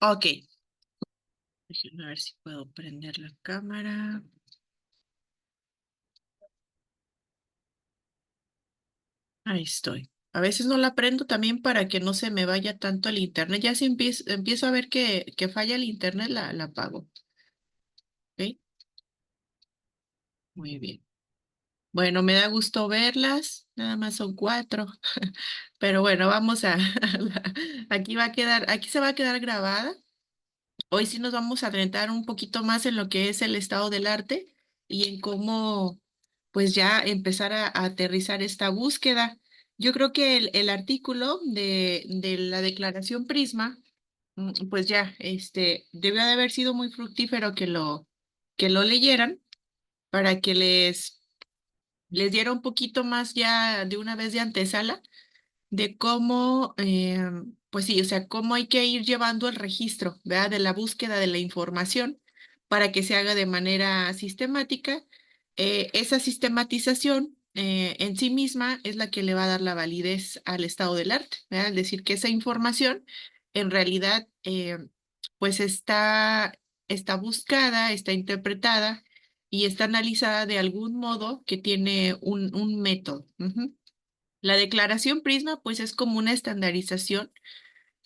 Ok. Déjenme ver si puedo prender la cámara. Ahí estoy. A veces no la prendo también para que no se me vaya tanto el internet. Ya si empiezo a ver que falla el internet, la apago. ¿Ok? Muy bien. Bueno, me da gusto verlas. Nada más son cuatro. Pero bueno, vamos a... Aquí va a quedar, aquí se va a quedar grabada. Hoy sí nos vamos a adentrar un poquito más en lo que es el estado del arte y en cómo, pues ya empezar a aterrizar esta búsqueda. Yo creo que el artículo de la declaración Prisma, pues ya, debió de haber sido muy fructífero que lo leyeran para que les diera un poquito más ya de una vez de antesala de cómo, pues sí, o sea, cómo hay que ir llevando el registro, ¿verdad? De la búsqueda de la información para que se haga de manera sistemática. Esa sistematización en sí misma es la que le va a dar la validez al estado del arte, ¿verdad? Es decir, que esa información en realidad, pues está buscada, está interpretada y está analizada de algún modo que tiene un método. Ujú. La declaración Prisma, pues es como una estandarización,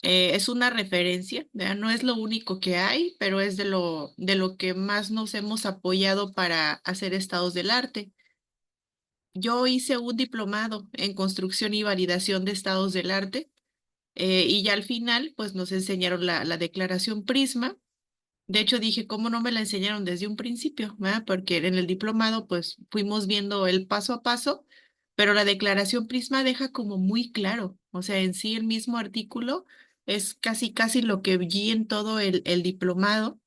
es una referencia, ¿verdad? No es lo único que hay, pero es de lo que más nos hemos apoyado para hacer estados del arte. Yo hice un diplomado en construcción y validación de estados del arte, y ya al final, pues nos enseñaron la declaración Prisma. De hecho, dije, ¿cómo no me la enseñaron desde un principio? ¿Verdad? Porque en el diplomado, pues fuimos viendo el paso a paso, pero la declaración Prisma deja como muy claro. O sea, en sí el mismo artículo es casi, casi lo que vi en todo el diplomado.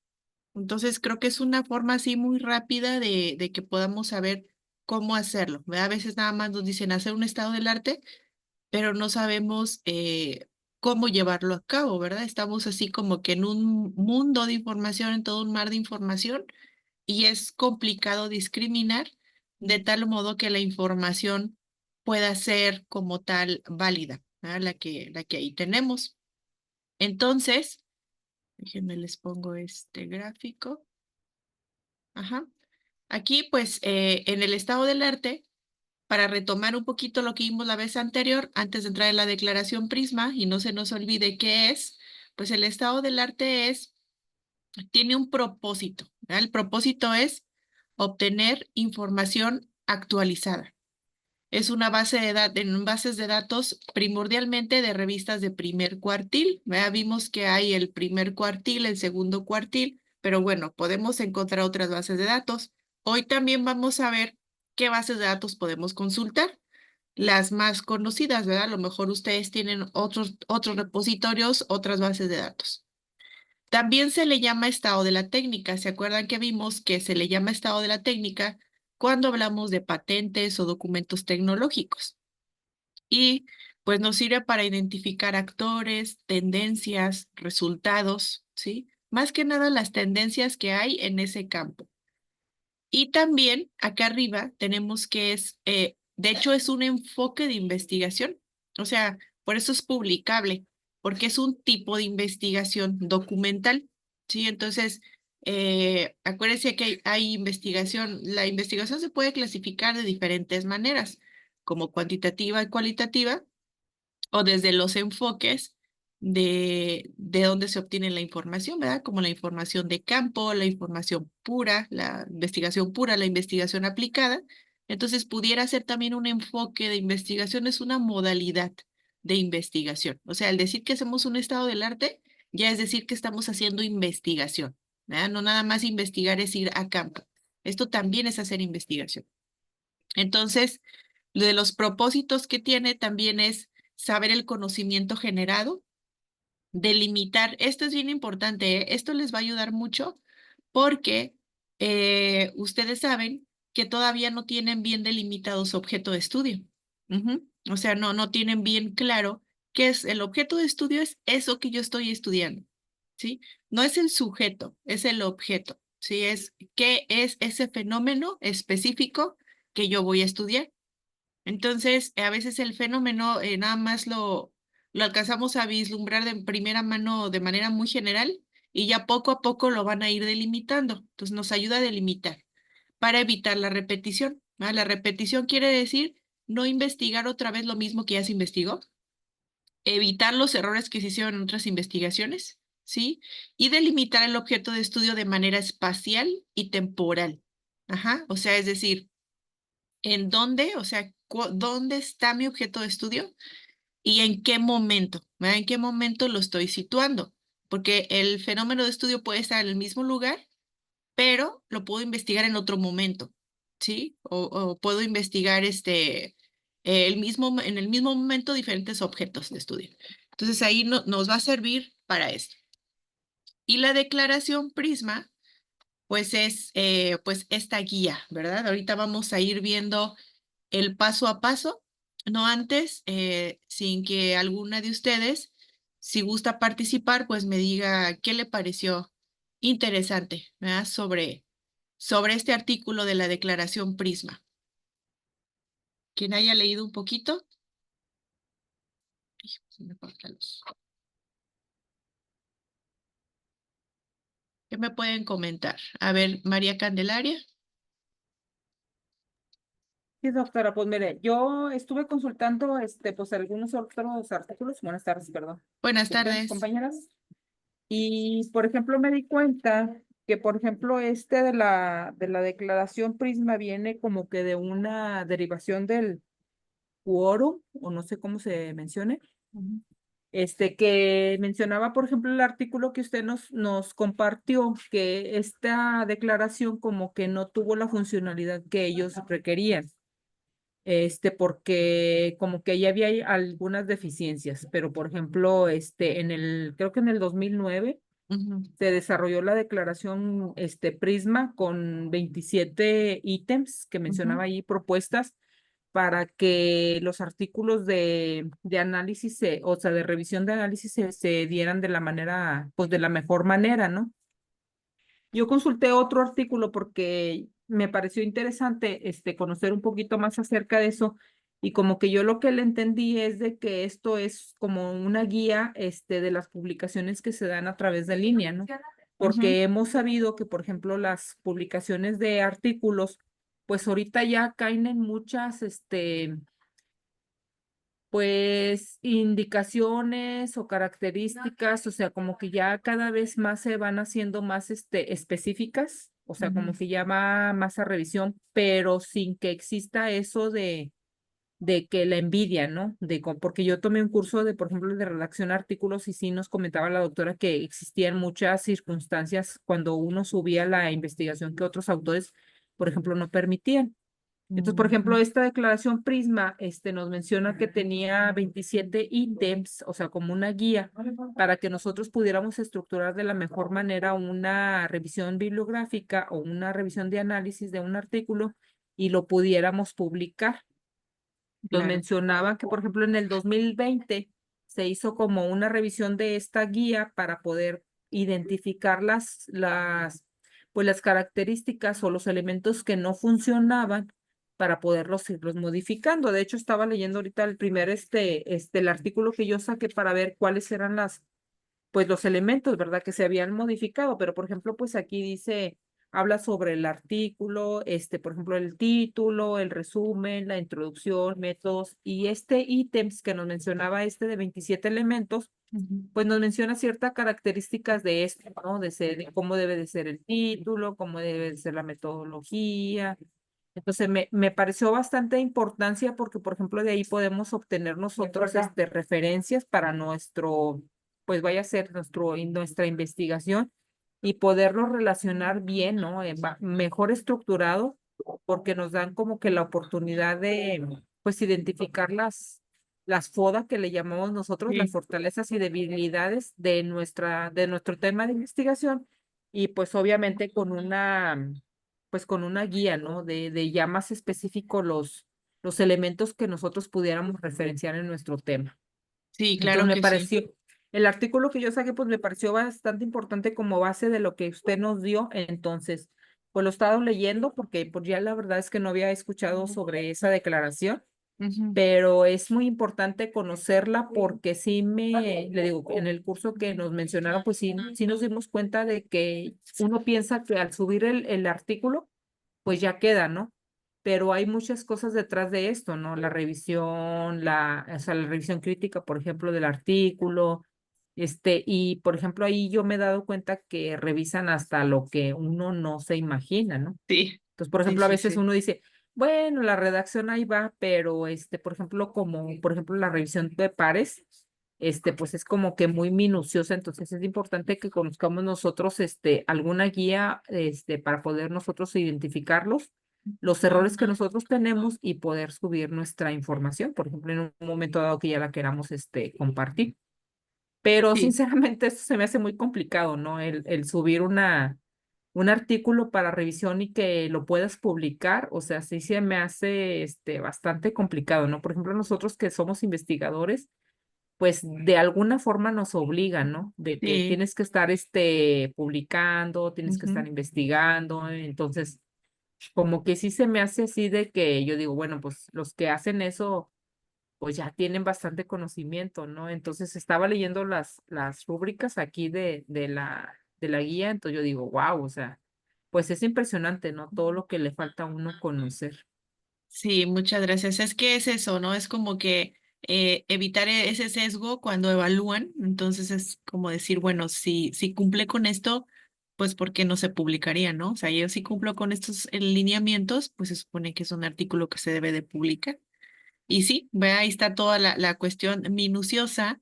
Entonces, creo que es una forma así muy rápida de que podamos saber cómo hacerlo. ¿Verdad? A veces nada más nos dicen hacer un estado del arte, pero no sabemos cómo llevarlo a cabo, ¿verdad? Estamos así como que en un mundo de información, en todo un mar de información, y es complicado discriminar de tal modo que la información pueda ser como tal válida, ¿verdad? La que ahí tenemos. Entonces, déjenme les pongo este gráfico. Ajá. Aquí, pues, en el estado del arte, para retomar un poquito lo que vimos la vez anterior, antes de entrar en la declaración Prisma, y no se nos olvide qué es, pues el estado del arte tiene un propósito, ¿verdad? El propósito es obtener información actualizada. Es una base de datos, en bases de datos primordialmente de revistas de primer cuartil, ¿verdad? Vimos que hay el primer cuartil, el segundo cuartil, pero bueno, podemos encontrar otras bases de datos. Hoy también vamos a ver qué bases de datos podemos consultar, las más conocidas, ¿verdad? A lo mejor ustedes tienen otros repositorios, otras bases de datos. También se le llama estado de la técnica. ¿Se acuerdan que vimos que se le llama estado de la técnica cuando hablamos de patentes o documentos tecnológicos? Y pues nos sirve para identificar actores, tendencias, resultados, ¿sí? Más que nada las tendencias que hay en ese campo. Y también acá arriba tenemos que de hecho es un enfoque de investigación, o sea, por eso es publicable, porque es un tipo de investigación documental, ¿sí? Entonces, acuérdense que hay investigación, la investigación se puede clasificar de diferentes maneras, como cuantitativa y cualitativa, o desde los enfoques de dónde se obtiene la información, ¿verdad? Como la información de campo, la información pura, la investigación pura, la investigación aplicada. Entonces, pudiera ser también un enfoque de investigación, es una modalidad de investigación. O sea, al decir que hacemos un estado del arte, ya es decir que estamos haciendo investigación, ¿verdad? No nada más investigar es ir a campo. Esto también es hacer investigación. Entonces, lo de los propósitos que tiene también es saber el conocimiento generado, delimitar. Esto es bien importante, ¿eh? Esto les va a ayudar mucho porque ustedes saben que todavía no tienen bien delimitados su objeto de estudio. Ujú. O sea, no tienen bien claro qué es el objeto de estudio, es eso que yo estoy estudiando, ¿sí? No es el sujeto, es el objeto, ¿sí? Es qué es ese fenómeno específico que yo voy a estudiar. Entonces, a veces el fenómeno nada más lo alcanzamos a vislumbrar de primera mano de manera muy general y ya poco a poco lo van a ir delimitando. Entonces nos ayuda a delimitar para evitar la repetición. ¿Va? La repetición quiere decir no investigar otra vez lo mismo que ya se investigó, evitar los errores que se hicieron en otras investigaciones, ¿sí? Y delimitar el objeto de estudio de manera espacial y temporal. Ajá, o sea, es decir, ¿en dónde? O sea, ¿dónde está mi objeto de estudio? ¿Y en qué momento? ¿Verdad? ¿En qué momento lo estoy situando? Porque el fenómeno de estudio puede estar en el mismo lugar, pero lo puedo investigar en otro momento, ¿sí? O puedo investigar en el mismo momento diferentes objetos de estudio. Entonces ahí nos va a servir para esto. Y la declaración Prisma, pues es pues esta guía, ¿verdad? Ahorita vamos a ir viendo el paso a paso, no antes, sin que alguna de ustedes, si gusta participar, pues me diga qué le pareció interesante, ¿verdad? Sobre este artículo de la Declaración Prisma. Quien haya leído un poquito. Ay, se me corta la luz. ¿Qué me pueden comentar? A ver, María Candelaria. Sí, doctora, pues mire, yo estuve consultando pues algunos otros artículos, buenas tardes, perdón, Buenas disculpen, tardes. compañeras, y por ejemplo me di cuenta que por ejemplo de la declaración Prisma viene como que de una derivación del quórum, o no sé cómo se mencione, Ujú, que mencionaba, por ejemplo, el artículo que usted nos compartió, que esta declaración como que no tuvo la funcionalidad que ellos requerían, porque como que ya había algunas deficiencias, pero por ejemplo, creo que en el 2009 ujú, se desarrolló la declaración, Prisma con 27 ítems que ujú. mencionaba ahí, propuestas para que los artículos de análisis, o sea, de revisión de análisis se dieran de la manera, pues de la mejor manera, ¿no? Yo consulté otro artículo porque me pareció interesante conocer un poquito más acerca de eso y como que yo lo que le entendí es de que esto es como una guía de las publicaciones que se dan a través de línea, ¿no? Ujú. Porque hemos sabido que, por ejemplo, las publicaciones de artículos, pues ahorita ya caen en muchas, pues indicaciones o características, o sea, como que ya cada vez más se van haciendo más específicas, o sea, como Ujú. que ya va más a revisión, pero sin que exista eso de que la envidia, ¿no? Porque yo tomé un curso de, por ejemplo, de redacción de artículos y sí nos comentaba la doctora que existían muchas circunstancias cuando uno subía la investigación que otros autores, por ejemplo, no permitían. Entonces, por ejemplo, Ujú. esta declaración Prisma, nos menciona que tenía 27 ítems, o sea, como una guía, para que nosotros pudiéramos estructurar de la mejor manera una revisión bibliográfica o una revisión de análisis de un artículo y lo pudiéramos publicar. Entonces Claro. mencionaba que, por ejemplo, en el 2020 se hizo como una revisión de esta guía para poder identificar pues las características o los elementos que no funcionaban para poderlos irlos modificando. De hecho, estaba leyendo ahorita el primer, el artículo que yo saqué para ver cuáles eran pues los elementos, ¿verdad? Que se habían modificado, pero por ejemplo, pues aquí dice, habla sobre el artículo, por ejemplo, el título, el resumen, la introducción, métodos, y ítems que nos mencionaba de 27 elementos, Ujú. pues nos menciona ciertas características de esto, ¿no? De cómo debe de ser el título, cómo debe de ser la metodología. Entonces me pareció bastante importancia porque, por ejemplo, de ahí podemos obtener nosotros referencias para pues vaya a ser nuestra investigación y poderlo relacionar bien, ¿no? Mejor estructurado, porque nos dan como que la oportunidad de, pues, identificar las FODA que le llamamos nosotros, las Sí. fortalezas y debilidades de nuestro tema de investigación, y pues obviamente pues con una guía, ¿no? De ya más específico los elementos que nosotros pudiéramos referenciar en nuestro tema. Sí, Entonces claro me que sí. pareció, el artículo que yo saqué, pues me pareció bastante importante como base de lo que usted nos dio. Entonces, pues lo he estado leyendo porque pues ya la verdad es que no había escuchado sobre esa declaración. Ujú. pero es muy importante conocerla porque sí le digo, en el curso que nos mencionaron, pues sí nos dimos cuenta de que uno piensa que al subir el artículo, pues ya queda, ¿no? Pero hay muchas cosas detrás de esto, ¿no? La revisión, o sea, la revisión crítica, por ejemplo, del artículo, y por ejemplo, ahí yo me he dado cuenta que revisan hasta lo que uno no se imagina, ¿no? Sí, Entonces, por sí, ejemplo, a sí, veces sí. uno dice, bueno, la redacción ahí va, pero por ejemplo, como por ejemplo la revisión de pares, pues es como que muy minuciosa, entonces es importante que conozcamos nosotros, alguna guía, para poder nosotros identificarlos, los errores que nosotros tenemos y poder subir nuestra información, por ejemplo, en un momento dado que ya la queramos, compartir. Pero Sí, sinceramente esto se me hace muy complicado, ¿no? El subir un artículo para revisión y que lo puedas publicar, o sea, sí se me hace bastante complicado, ¿no? Por ejemplo, nosotros que somos investigadores, pues de alguna forma nos obligan, ¿no? De que sí. tienes que estar publicando, tienes que estar Ujú. investigando, entonces como que sí se me hace así de que yo digo, bueno, pues los que hacen eso pues ya tienen bastante conocimiento, ¿no? Entonces estaba leyendo las rúbricas aquí de la guía, entonces yo digo, wow, o sea, pues es impresionante, ¿no? Todo lo que le falta a uno conocer. Sí, muchas gracias. Es que es eso, ¿no? Es como que evitar ese sesgo cuando evalúan. Entonces es como decir, bueno, si cumple con esto, pues ¿por qué no se publicaría, no? O sea, yo si cumplo con estos lineamientos, pues se supone que es un artículo que se debe de publicar. Y sí, ve, ahí está toda la cuestión minuciosa.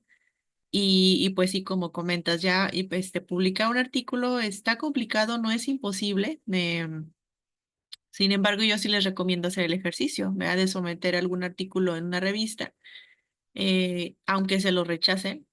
Y pues sí, como comentas ya, y pues publicar un artículo está complicado, no es imposible. Sin embargo, yo sí les recomiendo hacer el ejercicio, ¿verdad? De someter algún artículo en una revista, aunque se lo rechacen,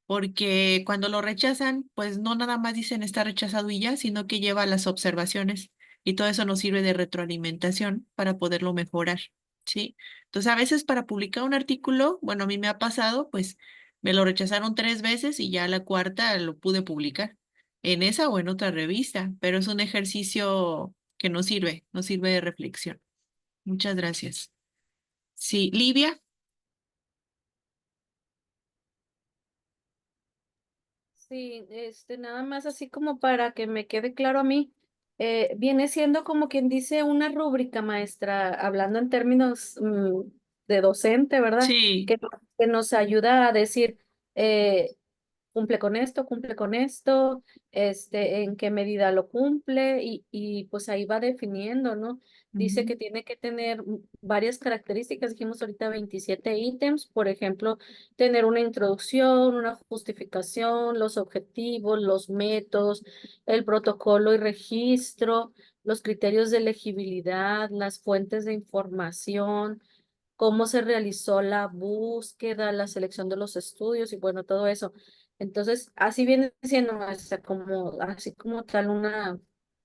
porque cuando lo rechazan, pues no nada más dicen está rechazado y ya, sino que lleva las observaciones y todo eso nos sirve de retroalimentación para poderlo mejorar, ¿sí? Entonces, a veces para publicar un artículo, bueno, a mí me ha pasado, pues me lo rechazaron 3 veces y ya la cuarta lo pude publicar en esa o en otra revista, pero es un ejercicio que nos sirve de reflexión. Muchas gracias. Sí, Livia. Sí, nada más así como para que me quede claro a mí, viene siendo como quien dice una rúbrica, maestra, hablando en términos de docente, ¿verdad? Sí. Que nos ayuda a decir, eh, cumple con esto, en qué medida lo cumple y pues ahí va definiendo, ¿no? Dice Ujú. que tiene que tener varias características, dijimos ahorita 27 ítems, por ejemplo, tener una introducción, una justificación, los objetivos, los métodos, el protocolo y registro, los criterios de elegibilidad, las fuentes de información, cómo se realizó la búsqueda, la selección de los estudios y bueno, todo eso. Entonces, así viene siendo maestra, como, así como tal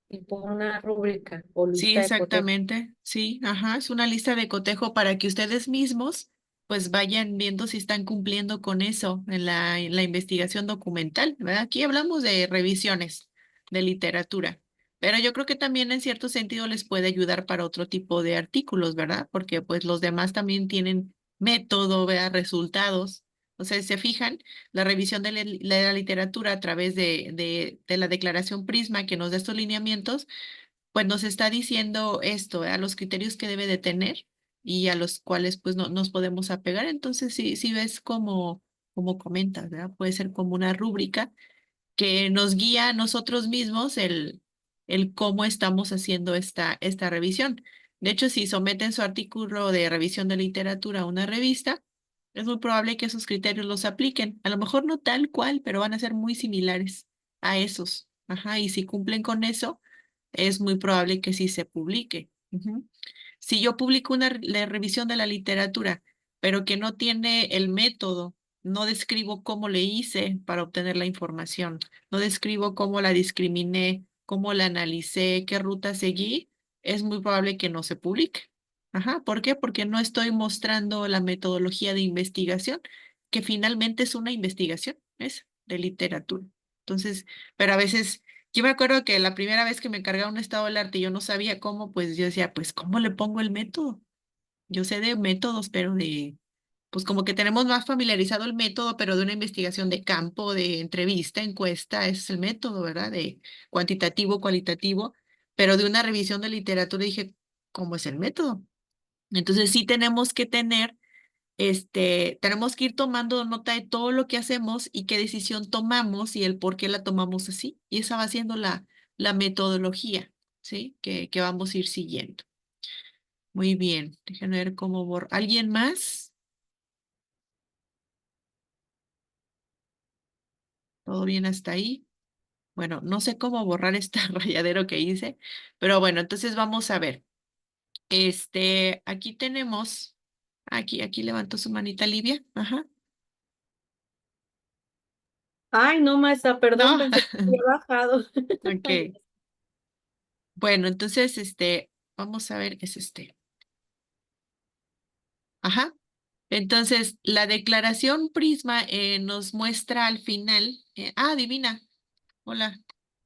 tipo una rúbrica o Sí, lista de cotejo. exactamente. Sí, ajá, es una lista de cotejo para que ustedes mismos pues vayan viendo si están cumpliendo con eso en la investigación documental, ¿verdad? Aquí hablamos de revisiones de literatura, pero yo creo que también en cierto sentido les puede ayudar para otro tipo de artículos, ¿verdad? Porque pues los demás también tienen método, ¿verdad? Resultados. O sea, si se fijan, la revisión de la literatura a través de la declaración Prisma que nos da estos lineamientos pues nos está diciendo esto, a los criterios que debe de tener y a los cuales pues no nos podemos apegar. Entonces, sí ves como comentas, ¿verdad? Puede ser como una rúbrica que nos guía a nosotros mismos el cómo estamos haciendo esta revisión. De hecho, si someten su artículo de revisión de literatura a una revista, es muy probable que esos criterios los apliquen. A lo mejor no tal cual, pero van a ser muy similares a esos. Ajá, y si cumplen con eso, es muy probable que sí se publique. Ujú. Si yo publico la revisión de la literatura, pero que no tiene el método, no describo cómo le hice para obtener la información, no describo cómo la discriminé, cómo la analicé, qué ruta seguí, es muy probable que no se publique. Ajá, ¿por qué? Porque no estoy mostrando la metodología de investigación, que finalmente es una investigación, es de literatura. Entonces, pero a veces yo me acuerdo que la primera vez que me encargaba un estado del arte y yo no sabía cómo, pues yo decía, pues, ¿cómo le pongo el método? Yo sé de métodos, pero pues como que tenemos más familiarizado el método, pero de una investigación de campo, de entrevista, encuesta, ese es el método, ¿verdad? De cuantitativo, cualitativo, pero de una revisión de literatura dije, ¿cómo es el método? Entonces sí tenemos que tener, tenemos que ir tomando nota de todo lo que hacemos y qué decisión tomamos y el por qué la tomamos así. Y esa va siendo la metodología, ¿sí? Que vamos a ir siguiendo. Muy bien, déjenme ver cómo ¿Alguien más? ¿Todo bien hasta ahí? Bueno, no sé cómo borrar este rayadero que hice, pero bueno, entonces vamos a ver. Aquí tenemos, aquí levantó su manita Livia. Ajá. Ay, no, maestra, perdón, No, pensé que había bajado. ok. Bueno, entonces, vamos a ver, es Ajá. Entonces, la declaración Prisma nos muestra al final. Divina. Hola,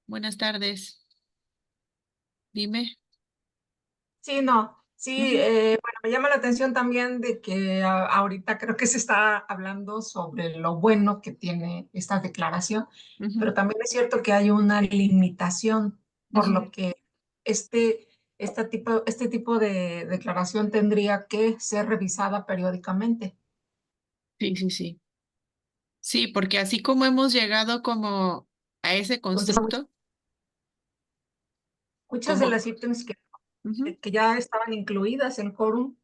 buenas tardes. Dime. Sí, no, sí, Ujú, bueno, me llama la atención también de que ahorita creo que se está hablando sobre lo bueno que tiene esta declaración, ujú, pero también es cierto que hay una limitación, por ujú. lo que este, este tipo de declaración tendría que ser revisada periódicamente. Sí, sí, sí. Sí, porque así como hemos llegado como a ese Entonces, constructo, muchas de como, las ítems ujú, que ya estaban incluidas en Quorum,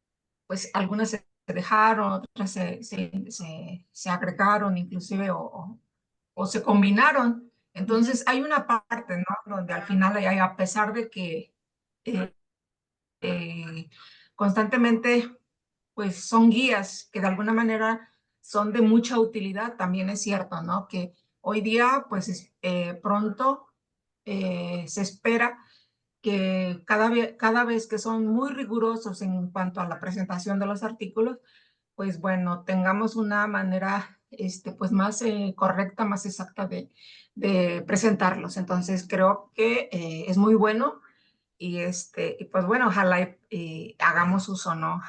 pues algunas se dejaron, otras se agregaron inclusive o se combinaron. ujú, Entonces hay una parte, ¿no? Donde al final, a pesar de que eh, eh, constantemente pues son guías que de alguna manera son de mucha utilidad, también es cierto, ¿no? Que hoy día pues pronto se espera que cada vez que son muy rigurosos en cuanto a la presentación de los artículos, pues bueno, tengamos una manera pues más correcta, más exacta de presentarlos. Entonces creo que es muy bueno y pues bueno, ojalá hagamos uso, ¿no?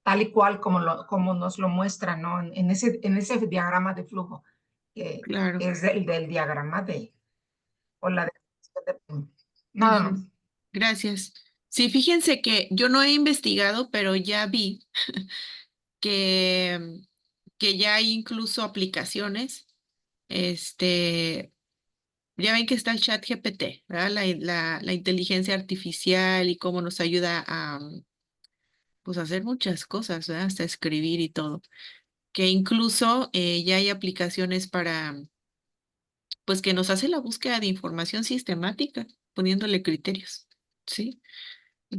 Tal y cual como nos lo muestra, ¿no? En ese diagrama de flujo, claro. que es el del diagrama o la de, nada más. Ujú. Gracias. Sí, fíjense que yo no he investigado, pero ya vi que, que ya hay incluso aplicaciones, ya ven que está el chat GPT, ¿verdad? La inteligencia artificial y cómo nos ayuda a, pues, hacer muchas cosas, ¿verdad? Hasta escribir y todo. Que incluso ya hay aplicaciones para, pues, que nos hace la búsqueda de información sistemática, poniéndole criterios, ¿sí?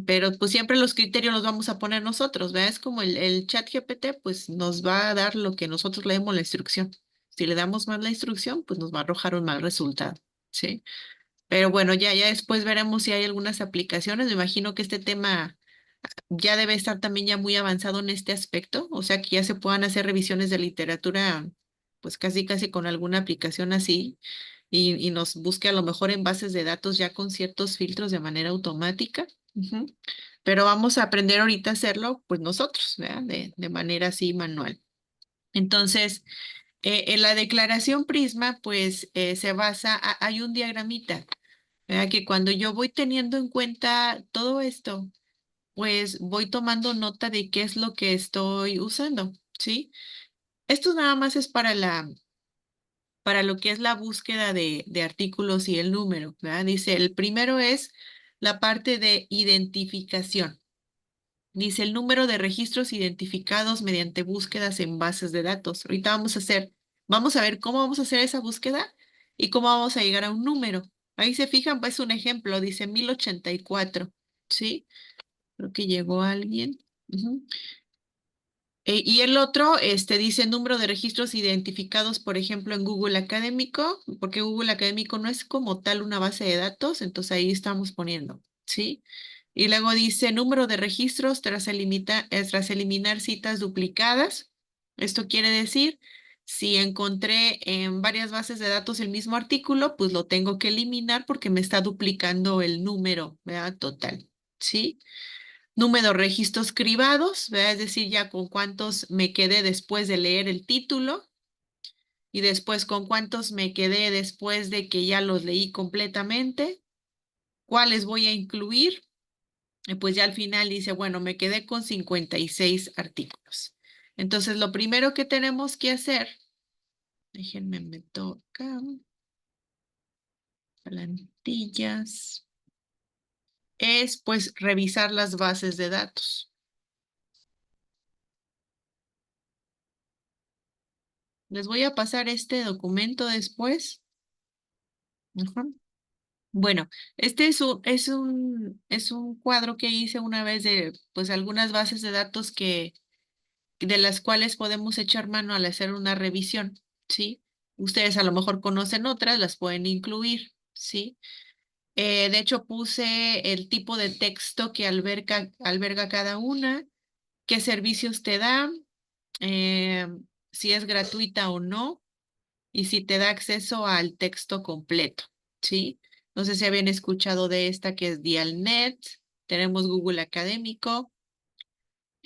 Pero pues siempre los criterios los vamos a poner nosotros, ¿verdad? Es como el chat GPT, pues nos va a dar lo que nosotros leemos la instrucción. Si le damos mal la instrucción, pues nos va a arrojar un mal resultado, ¿sí? Pero bueno, ya después veremos si hay algunas aplicaciones. Me imagino que este tema ya debe estar también ya muy avanzado en este aspecto, o sea que ya se puedan hacer revisiones de literatura, pues casi con alguna aplicación así, y nos busque a lo mejor en bases de datos ya con ciertos filtros de manera automática. Ujú. Pero vamos a aprender ahorita a hacerlo, pues nosotros, ¿verdad? De manera así manual. Entonces, en la declaración Prisma, pues se basa, hay un diagramita, ¿verdad? Que cuando yo voy teniendo en cuenta todo esto, pues voy tomando nota de qué es lo que estoy usando, ¿sí? Esto nada más es para lo que es la búsqueda de artículos y el número, ¿verdad? Dice, el primero es la parte de identificación. Dice el número de registros identificados mediante búsquedas en bases de datos. Ahorita vamos a ver cómo vamos a hacer esa búsqueda y cómo vamos a llegar a un número. Ahí se fijan, pues un ejemplo, dice 1084, ¿sí? Creo que llegó alguien. Ujú. Y el otro, dice número de registros identificados, por ejemplo, en Google Académico, porque Google Académico no es como tal una base de datos, entonces ahí estamos poniendo, ¿sí? Y luego dice número de registros tras eliminar citas duplicadas. Esto quiere decir, si encontré en varias bases de datos el mismo artículo, pues lo tengo que eliminar porque me está duplicando el número, ¿verdad? Total, ¿sí? Número de registros cribados, ¿verdad? Es decir, ya con cuántos me quedé después de leer el título y después con cuántos me quedé después de que ya los leí completamente, cuáles voy a incluir. Y pues ya al final dice, bueno, me quedé con 56 artículos. Entonces, lo primero que tenemos que hacer, déjenme meto acá, plantillas, es pues revisar las bases de datos. Les voy a pasar este documento después. Ujú. Bueno, este es un cuadro que hice una vez de pues algunas bases de datos de las cuales podemos echar mano al hacer una revisión, ¿sí? Ustedes a lo mejor conocen otras, las pueden incluir, ¿sí? De hecho, puse el tipo de texto que alberga cada una, qué servicios te da, eh, si es gratuita o no, y si te da acceso al texto completo, ¿sí? No sé si habían escuchado de esta que es Dialnet, tenemos Google Académico,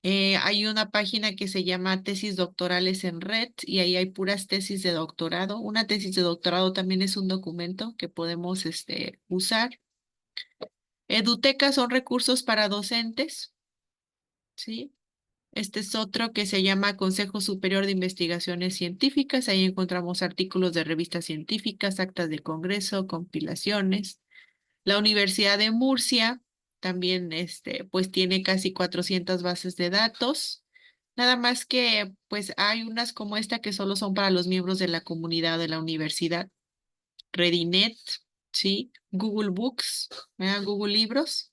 hay una página que se llama Tesis Doctorales en Red y ahí hay puras tesis de doctorado. Una tesis de doctorado también es un documento que podemos usar. Edutecas son recursos para docentes, ¿sí? Este es otro que se llama Consejo Superior de Investigaciones Científicas. Ahí encontramos artículos de revistas científicas, actas de congreso, compilaciones. La Universidad de Murcia también, pues tiene casi 400 bases de datos. Nada más que, pues hay unas como esta que solo son para los miembros de la comunidad de la universidad. Redinet, ¿sí? Google Books, ¿verdad? Google Libros.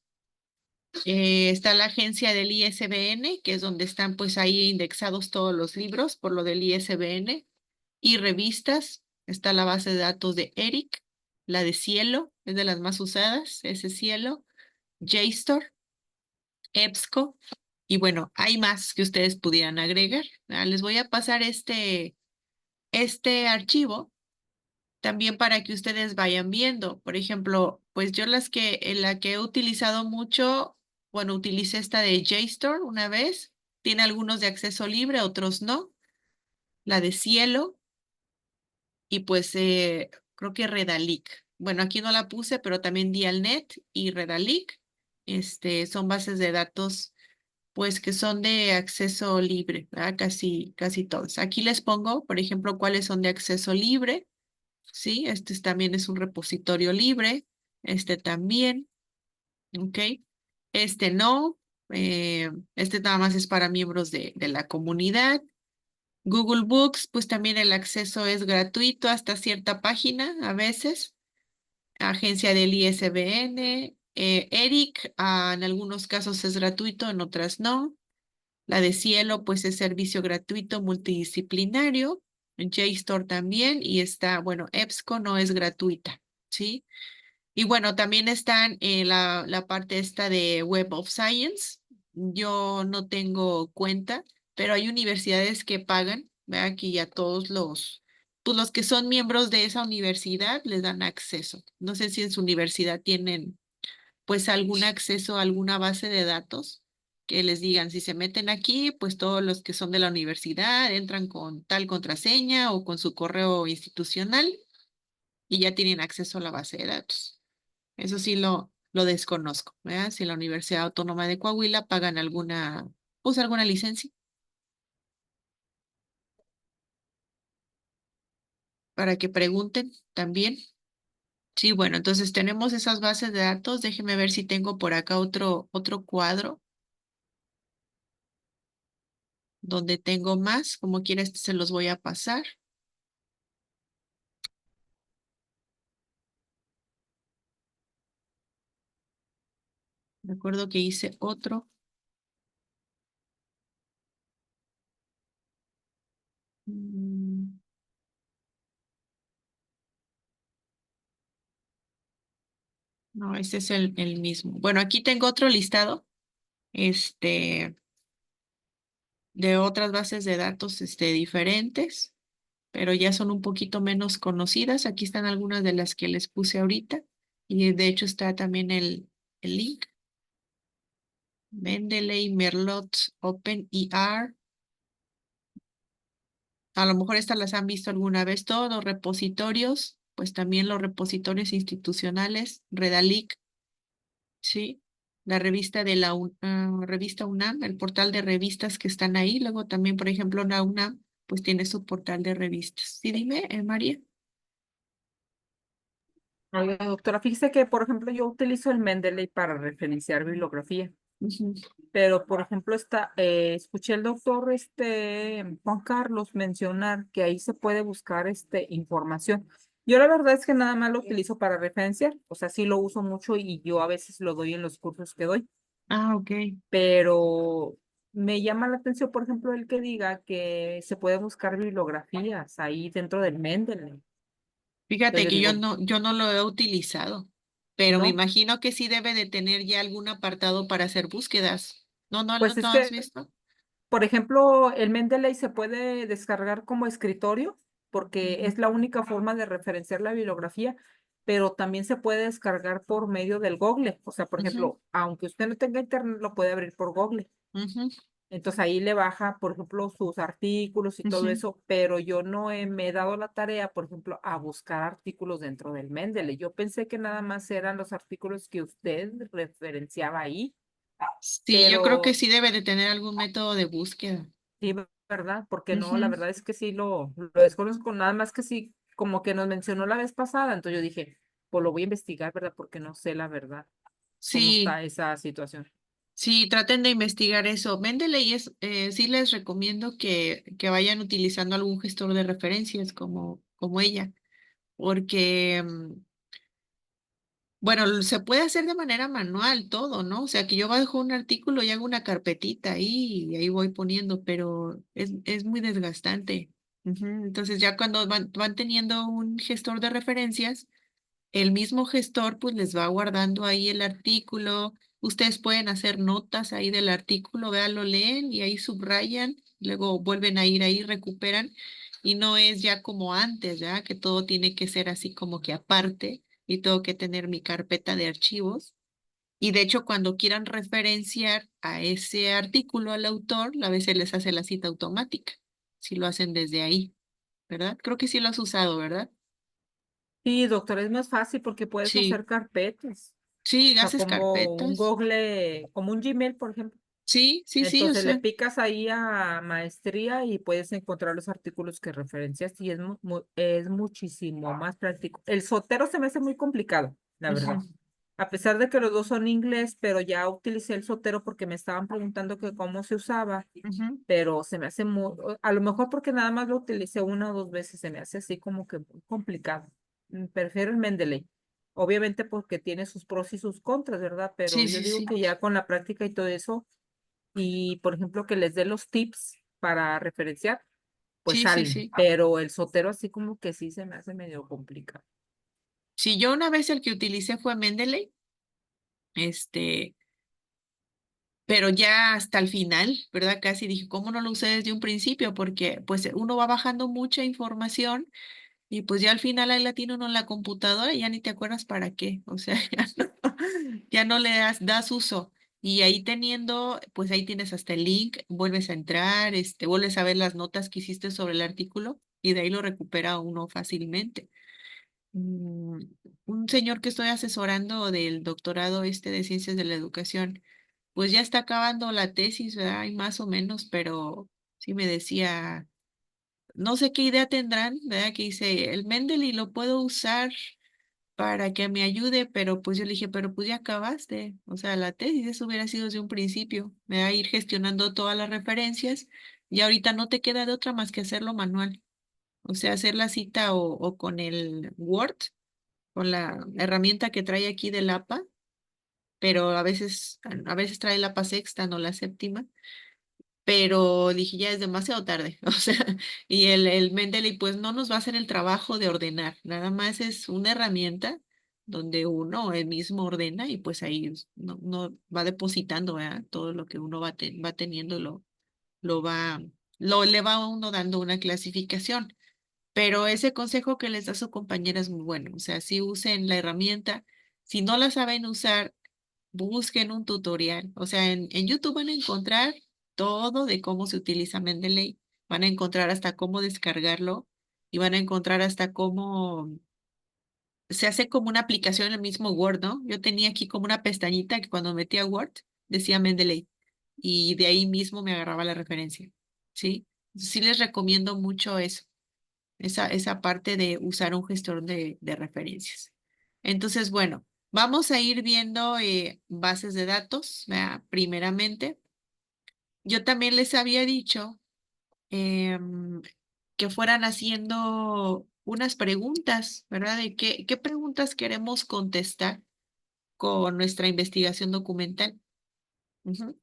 Está la agencia del ISBN, que es donde están pues ahí indexados todos los libros por lo del ISBN. Y revistas, está la base de datos de ERIC, la de Cielo, es de las más usadas, ese Cielo, JSTOR, EBSCO, y bueno, hay más que ustedes pudieran agregar. Les voy a pasar este archivo también para que ustedes vayan viendo. Por ejemplo, pues yo la que he utilizado mucho, bueno, utilicé esta de JSTOR una vez, tiene algunos de acceso libre, otros no. La de Cielo y pues creo que Redalic. Bueno, aquí no la puse, pero también Dialnet y Redalic, son bases de datos pues que son de acceso libre, ¿verdad? Casi todos. Aquí les pongo, por ejemplo, cuáles son de acceso libre. Sí, también es un repositorio libre, este también, ¿ok? Este no, nada más es para miembros de la comunidad. Google Books, pues también el acceso es gratuito hasta cierta página a veces. Agencia del ISBN, ERIC, en algunos casos es gratuito, en otras no. La de Cielo, pues es servicio gratuito multidisciplinario. JSTOR también y está, bueno, EBSCO no es gratuita, ¿sí? Y bueno, también están la parte esta de Web of Science. Yo no tengo cuenta, pero hay universidades que pagan, ¿verdad? Que a todos pues los que son miembros de esa universidad les dan acceso. No sé si en su universidad tienen pues algún acceso a alguna base de datos que les digan, si se meten aquí, pues todos los que son de la universidad entran con tal contraseña o con su correo institucional y ya tienen acceso a la base de datos. Eso sí lo desconozco, ¿verdad? Si la Universidad Autónoma de Coahuila pagan pues alguna licencia para que pregunten también. Sí, bueno, entonces tenemos esas bases de datos. Déjeme ver si tengo por acá otro cuadro donde tengo más. Como quiera, se los voy a pasar. Recuerdo que hice otro. Mm, No, ese es el mismo. Bueno, aquí tengo otro listado, este, de otras bases de datos, diferentes, pero ya son un poquito menos conocidas. Aquí están algunas de las que les puse ahorita y de hecho está también el link. Mendeley, Merlot, OpenER. A lo mejor estas las han visto alguna vez. Todos los repositorios, pues también los repositorios institucionales, Redalic, sí. La revista de la revista UNAM, el portal de revistas que están ahí. Luego también, por ejemplo, la UNAM, pues tiene su portal de revistas. Sí, dime, María. Oiga, doctora, fíjese que, por ejemplo, yo utilizo el Mendeley para referenciar bibliografía, Ujú. pero, por ejemplo, escuché al doctor Juan Carlos mencionar que ahí se puede buscar información. Yo la verdad es que nada más lo utilizo para referenciar, o sea, sí lo uso mucho y yo a veces lo doy en los cursos que doy, Ah, ok. pero me llama la atención, por ejemplo, el que diga que se puede buscar bibliografías ahí dentro del Mendeley. Entonces Fíjate yo que digo, yo no lo he utilizado, pero me no, imagino que sí debe de tener ya algún apartado para hacer búsquedas. pues No es has que visto. por ejemplo, el Mendeley se puede descargar como escritorio porque Ujú. es la única forma de referenciar la bibliografía, pero también se puede descargar por medio del Google. O sea, por Ujú, ejemplo, aunque usted no tenga internet, lo puede abrir por Google. ujú, Entonces ahí le baja, por ejemplo, sus artículos y todo ujú. eso, pero yo no me he dado la tarea, por ejemplo, a buscar artículos dentro del Mendeley. Yo pensé que nada más eran los artículos que usted referenciaba ahí, Sí, yo creo que pero sí debe de tener algún método de búsqueda. sí, ¿verdad? Porque no, la Ujú. verdad es que sí lo desconozco, nada más que sí, como que nos mencionó la vez pasada, entonces yo dije, pues lo voy a investigar, ¿verdad? Porque no sé la verdad cómo Sí, está esa situación. sí, traten de investigar eso. Mendeley sí les recomiendo que vayan utilizando algún gestor de referencias como ella, porque bueno, se puede hacer de manera manual todo, ¿no? O sea, que yo bajo un artículo y hago una carpetita ahí y ahí voy poniendo, pero es muy desgastante. Ujú. Entonces ya cuando van teniendo un gestor de referencias, el mismo gestor pues les va guardando ahí el artículo. Ustedes pueden hacer notas ahí del artículo, vean, lo leen y ahí subrayan, luego vuelven a ir ahí, recuperan y no es ya como antes, ya que todo tiene que ser así como que aparte y tengo que tener mi carpeta de archivos. Y de hecho, cuando quieran referenciar a ese artículo al autor, a veces les hace la cita automática, si lo hacen desde ahí, ¿verdad? Creo que sí lo has usado, ¿verdad? Sí, doctor, es más fácil porque puedes Sí, hacer carpetas, sí, o sea, haces como un carpetas. Google, como un Gmail, por ejemplo. Sí, sí, sí, o Entonces le sea, picas ahí a maestría y puedes encontrar los artículos que referencias y es muchísimo más práctico. El Sotero se me hace muy complicado, la verdad. ujú, A pesar de que los dos son inglés, pero ya utilicé el Sotero porque me estaban preguntando que cómo se usaba, ujú. pero se me hace muy, a lo mejor porque nada más lo utilicé una o dos veces, se me hace así como que muy complicado. Prefiero el Mendeley. Obviamente porque tiene sus pros y sus contras, ¿verdad? Pero Sí, yo sí, digo sí, que ya con la práctica y todo eso y, por ejemplo, que les dé los tips para referenciar, pues sí, sí, salen, sí. pero el Sotero así como que sí se me hace medio complicado. Sí, yo una vez el que utilicé fue Mendeley, este, pero ya hasta el final, ¿verdad? Casi dije, ¿cómo no lo usé desde un principio? Porque pues uno va bajando mucha información y pues ya al final ahí la tiene uno en la computadora y ya ni te acuerdas para qué, o sea, ya no le das uso. Y ahí teniendo, pues ahí tienes hasta el link, vuelves a entrar, vuelves a ver las notas que hiciste sobre el artículo y de ahí lo recupera uno fácilmente. Mm, un señor que estoy asesorando del doctorado de Ciencias de la Educación, pues ya está acabando la tesis, ¿verdad? Hay más o menos, pero sí me decía, no sé qué idea tendrán, ¿verdad? Que dice, el Mendeley lo puedo usar para que me ayude, pero pues yo le dije, pero pues ya acabaste, o sea, la tesis, eso hubiera sido desde un principio, me va a ir gestionando todas las referencias y ahorita no te queda de otra más que hacerlo manual, o sea, hacer la cita o con el Word, con la herramienta que trae aquí del APA, pero a veces trae la APA sexta, no la séptima, pero dije, ya es demasiado tarde, o sea, y el Mendeley pues no nos va a hacer el trabajo de ordenar, nada más es una herramienta donde uno él mismo ordena y pues ahí no va depositando, ¿verdad? Todo lo que uno va teniendo lo va, le va a uno dando una clasificación. Pero ese consejo que les da su compañera es muy bueno. O sea, si usen la herramienta, si no la saben usar, busquen un tutorial. O sea, en YouTube van a encontrar todo de cómo se utiliza Mendeley. Van a encontrar hasta cómo descargarlo y van a encontrar hasta cómo se hace como una aplicación en el mismo Word, ¿no? Yo tenía aquí como una pestañita que cuando metía Word decía Mendeley y de ahí mismo me agarraba la referencia, ¿sí? Sí les recomiendo mucho eso, esa parte de usar un gestor de referencias. Entonces, bueno, vamos a ir viendo bases de datos, ¿verdad? Primeramente. Yo también les había dicho em, que fueran haciendo unas preguntas, ¿verdad? De qué preguntas queremos contestar con nuestra investigación documental. Ujú.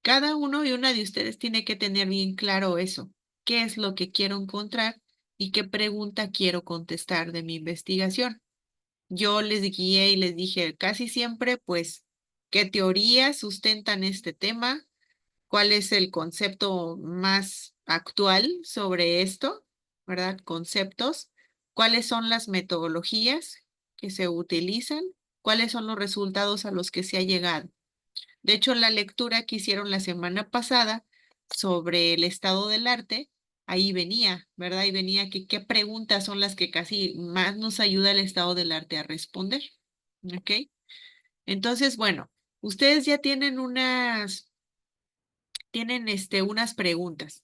Cada uno y una de ustedes tiene que tener bien claro eso. ¿Qué es lo que quiero encontrar y qué pregunta quiero contestar de mi investigación? Yo les guié y les dije casi siempre, pues, ¿qué teorías sustentan este tema? ¿Cuál es el concepto más actual sobre esto? ¿Verdad? Conceptos. ¿Cuáles son las metodologías que se utilizan? ¿Cuáles son los resultados a los que se ha llegado? De hecho, la lectura que hicieron la semana pasada sobre el estado del arte, ahí venía, ¿verdad? Y venía que qué preguntas son las que casi más nos ayuda el estado del arte a responder. ¿Ok? Entonces, bueno, ustedes ya tienen unas preguntas.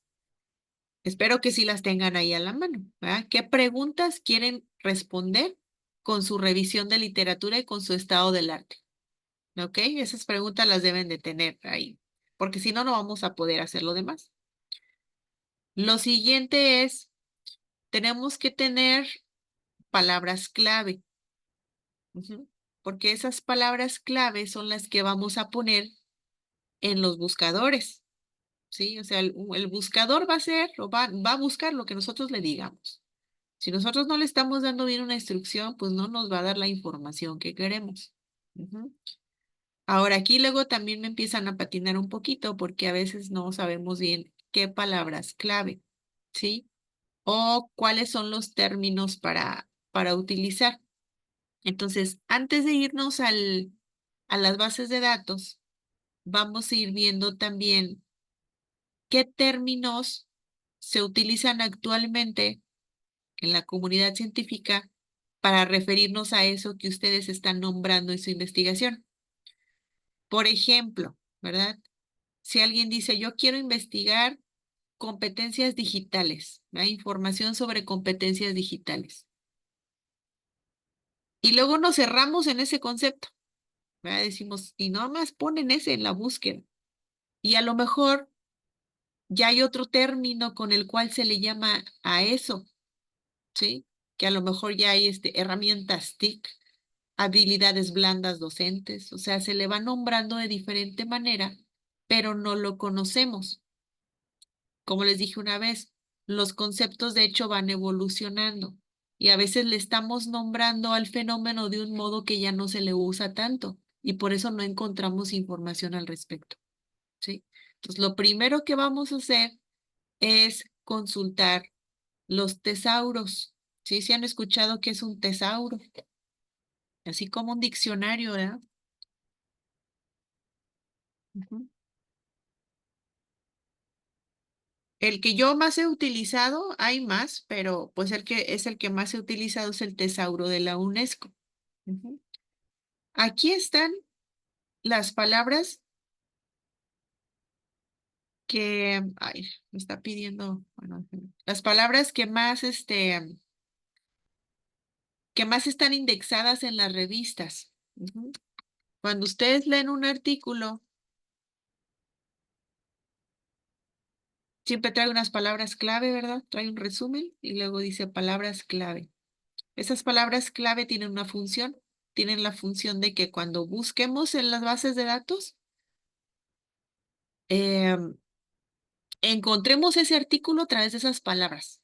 Espero que sí las tengan ahí a la mano, ¿verdad? ¿Qué preguntas quieren responder con su revisión de literatura y con su estado del arte? ¿Ok? Esas preguntas las deben de tener ahí, porque si no, no vamos a poder hacer lo demás. Lo siguiente es, tenemos que tener palabras clave, ujú, porque esas palabras clave son las que vamos a poner en los buscadores, ¿sí? O sea, el buscador va a ser, o va a buscar lo que nosotros le digamos. Si nosotros no le estamos dando bien una instrucción, pues no nos va a dar la información que queremos. Ujú. Ahora, aquí luego también me empiezan a patinar un poquito porque a veces no sabemos bien qué palabras clave, ¿sí? O cuáles son los términos para utilizar. Entonces, antes de irnos a las bases de datos, vamos a ir viendo también qué términos se utilizan actualmente en la comunidad científica para referirnos a eso que ustedes están nombrando en su investigación. Por ejemplo, ¿verdad? Si alguien dice, yo quiero investigar competencias digitales, ¿verdad? Información sobre competencias digitales. Y luego nos cerramos en ese concepto, ¿verdad? Decimos, y nada más ponen ese en la búsqueda. Y a lo mejor ya hay otro término con el cual se le llama a eso, ¿sí? Que a lo mejor ya hay herramientas TIC, habilidades blandas docentes, o sea, se le va nombrando de diferente manera, pero no lo conocemos. Como les dije una vez, los conceptos de hecho van evolucionando y a veces le estamos nombrando al fenómeno de un modo que ya no se le usa tanto y por eso no encontramos información al respecto, ¿sí? Entonces, lo primero que vamos a hacer es consultar los tesauros, ¿sí? ¿Se han escuchado qué es un tesauro? Así como un diccionario, ¿verdad? Ujú. El que yo más he utilizado, hay más, pero pues el que es el que más he utilizado es el tesauro de la UNESCO. Ujú. Aquí están las palabras ay, me está pidiendo, bueno, las palabras que más están indexadas en las revistas. Ujú. Cuando ustedes leen un artículo, siempre trae unas palabras clave, ¿verdad? Trae un resumen y luego dice palabras clave. Esas palabras clave tienen una función. Tienen la función de que cuando busquemos en las bases de datos, em, encontremos ese artículo a través de esas palabras,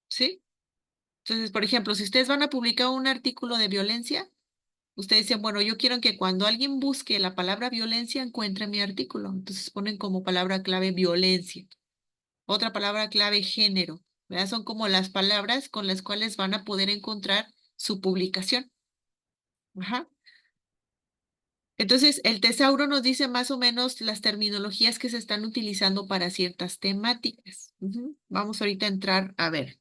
¿sí? Entonces, por ejemplo, si ustedes van a publicar un artículo de violencia, ustedes dicen, bueno, yo quiero que cuando alguien busque la palabra violencia encuentre mi artículo. Entonces ponen como palabra clave violencia. Otra palabra clave género, ¿verdad? Son como las palabras con las cuales van a poder encontrar su publicación. Ajá. Entonces, el tesauro nos dice más o menos las terminologías que se están utilizando para ciertas temáticas. Vamos ahorita a entrar a ver.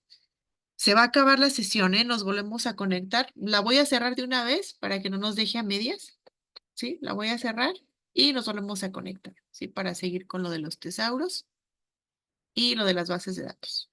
Se va a acabar la sesión, ¿eh? Nos volvemos a conectar. La voy a cerrar de una vez para que no nos deje a medias. ¿Sí? La voy a cerrar y nos volvemos a conectar, ¿sí? Para seguir con lo de los tesauros y lo de las bases de datos.